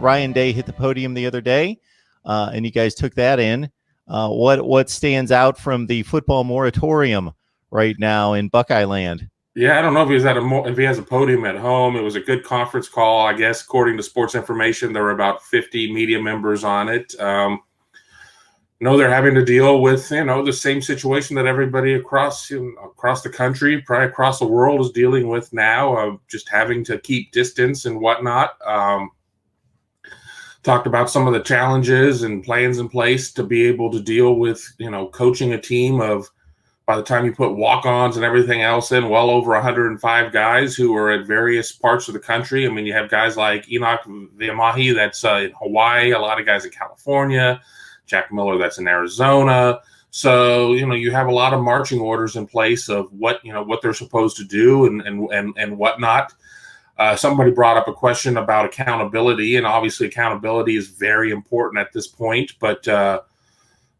Ryan Day hit the podium the other day, and you guys took that in. What stands out from the football moratorium right now in Buckeye Land? Yeah, I don't know if he has a podium at home. It was a good conference call, I guess. According to Sports Information, there were about 50 media members on it. They're having to deal with the same situation that everybody across the country, probably across the world, is dealing with now, of just having to keep distance and whatnot. Talked about some of the challenges and plans in place to be able to deal with coaching a team of, by the time you put walk-ons and everything else in, well over 105 guys who are at various parts of the country. I mean, you have guys like Enoch Viamahi that's in Hawaii, a lot of guys in California, Jack Miller that's in Arizona. So, you have a lot of marching orders in place of what they're supposed to do and whatnot. Somebody brought up a question about accountability, and obviously accountability is very important at this point, but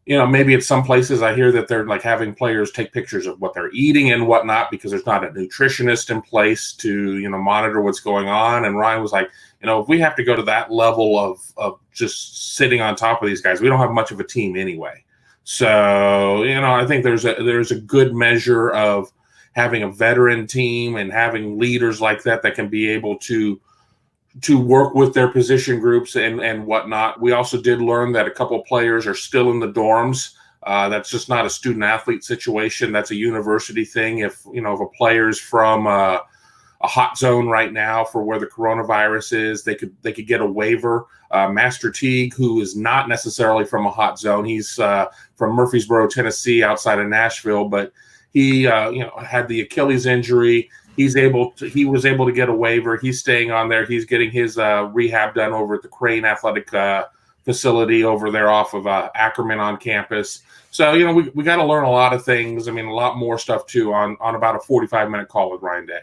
maybe at some places I hear that they're like having players take pictures of what they're eating and whatnot because there's not a nutritionist in place to, monitor what's going on. And Ryan was like, if we have to go to that level of just sitting on top of these guys, we don't have much of a team anyway. So, I think there's a good measure of having a veteran team and having leaders like that can be able to work with their position groups and whatnot. We also did learn that a couple of players are still in the dorms. That's just not a student athlete situation. That's a university thing. If a player's from a hot zone right now for where the coronavirus is, they could get a waiver. Master Teague, who is not necessarily from a hot zone, he's from Murfreesboro, Tennessee, outside of Nashville, but he had the Achilles injury. He was able to get a waiver. He's staying on there. He's getting his rehab done over at the Crane Athletic facility over there off of Ackerman on campus. So, we got to learn a lot of things. I mean, a lot more stuff too on about a 45-minute call with Ryan Day.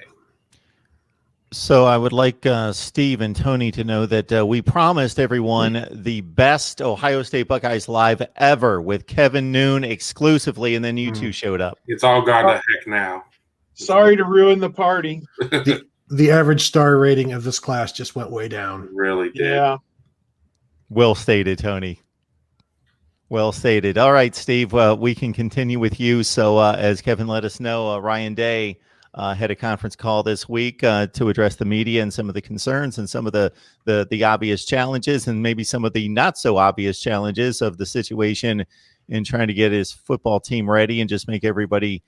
So I would like Steve and Tony to know that we promised everyone the best Ohio State Buckeyes live ever with Kevin Noon exclusively, and then you two showed up. It's all gone to heck now. Sorry to ruin the party. The average star rating of this class just went way down. It really did. Yeah. Well stated, Tony. Well stated. All right, Steve, we can continue with you. So as Kevin let us know, Ryan Day had a conference call this week to address the media and some of the concerns and some of the obvious challenges and maybe some of the not so obvious challenges of the situation in trying to get his football team ready and just make everybody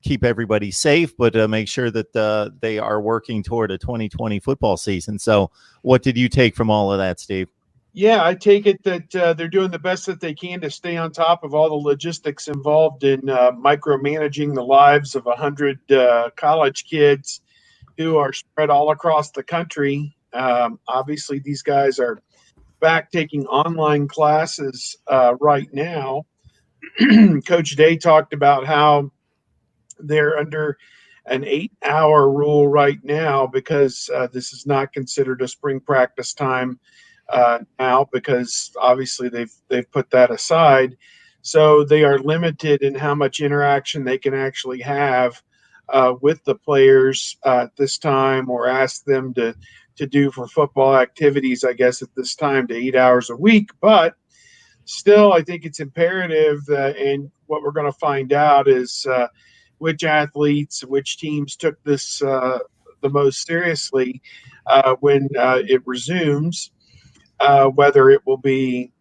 keep everybody safe, but make sure that they are working toward a 2020 football season. So what did you take from all of that, Steve? Yeah, I take it that they're doing the best that they can to stay on top of all the logistics involved in micromanaging the lives of 100 college kids who are spread all across the country. Obviously, these guys are back taking online classes right now. Coach Day talked about how they're under an 8-hour rule right now because this is not considered a spring practice time now, because obviously they've put that aside. So they are limited in how much interaction they can actually have with the players at this time, or ask them to do for football activities, I guess, at this time, to 8 hours a week. But still, I think it's imperative and what we're going to find out is which athletes, which teams took this the most seriously when it resumes. Whether it will be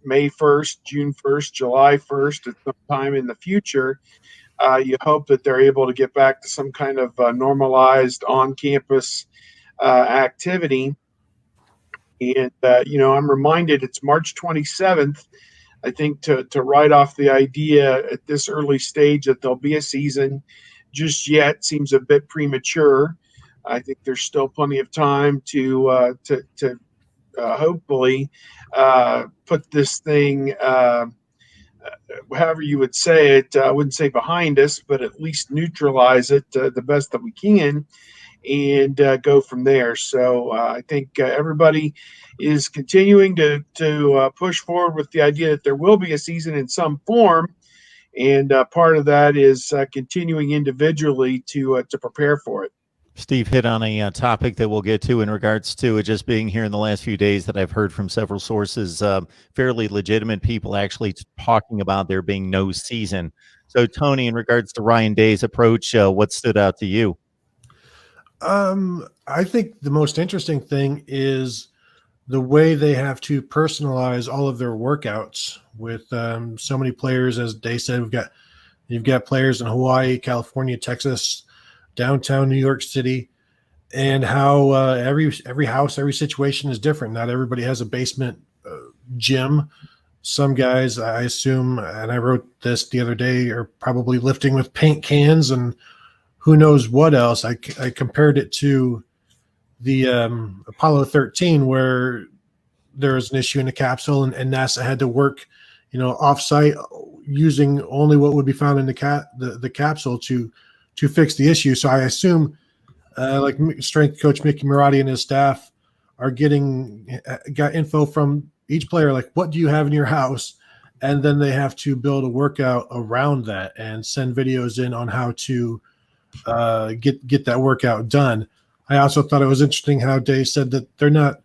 May 1st, June 1st, July 1st, at some time in the future, you hope that they're able to get back to some kind of normalized on-campus activity. And, I'm reminded it's March 27th, I think, to write off the idea at this early stage that there'll be a season just yet seems a bit premature. I think there's still plenty of time to hopefully put this thing, however you would say it, I wouldn't say behind us, but at least neutralize it the best that we can, and go from there. So I think everybody is continuing to push forward with the idea that there will be a season in some form, and part of that is continuing individually to prepare for it. Steve hit on a topic that we'll get to in regards to it just being here in the last few days that I've heard from several sources, fairly legitimate people actually talking about there being no season. So, Tony, in regards to Ryan Day's approach, what stood out to you? I think the most interesting thing is the way they have to personalize all of their workouts with so many players. As Day said, you've got players in Hawaii, California, Texas, downtown New York City, and how every house, every situation is different. Not everybody has a basement gym. Some guys, I assume, and I wrote this the other day, are probably lifting with paint cans and who knows what else. I compared it to the Apollo 13, where there was an issue in the capsule, and NASA had to work, off-site using only what would be found in the capsule to fix the issue. So I assume, like strength coach Mickey Marotti and his staff are got info from each player, like what do you have in your house, and then they have to build a workout around that and send videos in on how to get that workout done. I also thought it was interesting how Dave said that they're not,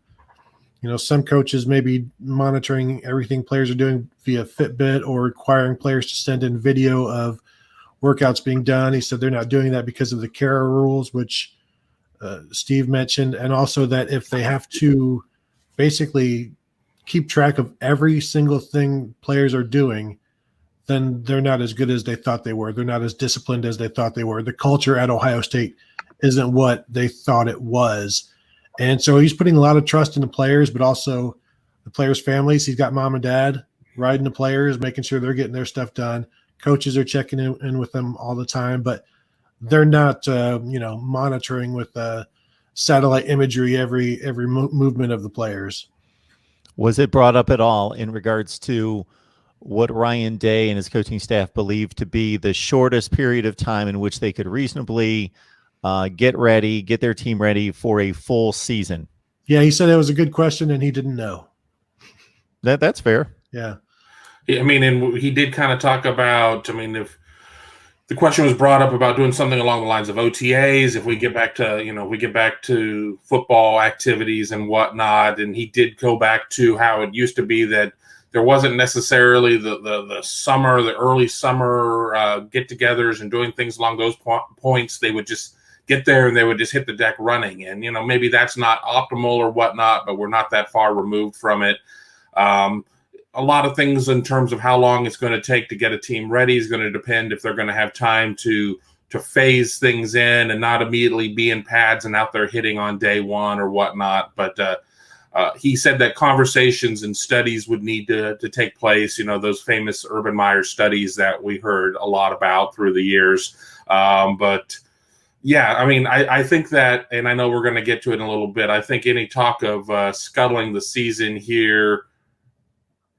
some coaches may be monitoring everything players are doing via Fitbit or requiring players to send in video of workouts being done. He said they're not doing that because of the CARA rules, which Steve mentioned, and also that if they have to basically keep track of every single thing players are doing, then they're not as good as they thought they were. They're not as disciplined as they thought they were. The culture at Ohio State isn't what they thought it was. And so he's putting a lot of trust in the players, but also the players' families. He's got mom and dad riding the players, making sure they're getting their stuff done. Coaches are checking in with them all the time, but they're not, monitoring with satellite imagery every movement of the players. Was it brought up at all in regards to what Ryan Day and his coaching staff believed to be the shortest period of time in which they could reasonably get their team ready for a full season? Yeah, he said it was a good question, and he didn't know. That's fair. Yeah. I mean, and he did kind of talk about, if the question was brought up about doing something along the lines of OTAs, if we get back to football activities and whatnot, and he did go back to how it used to be that there wasn't necessarily the summer, the early summer get-togethers and doing things along those points. They would just get there and they would just hit the deck running. And, maybe that's not optimal or whatnot, but we're not that far removed from it. A lot of things in terms of how long it's going to take to get a team ready is going to depend if they're going to have time to phase things in and not immediately be in pads and out there hitting on day one or whatnot. But he said that conversations and studies would need to take place, those famous Urban Meyer studies that we heard a lot about through the years. But yeah, I think that, and I know we're going to get to it in a little bit, I think any talk of scuttling the season here,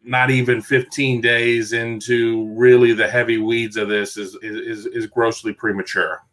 not even 15 days into really the heavy weeds of this, is grossly premature.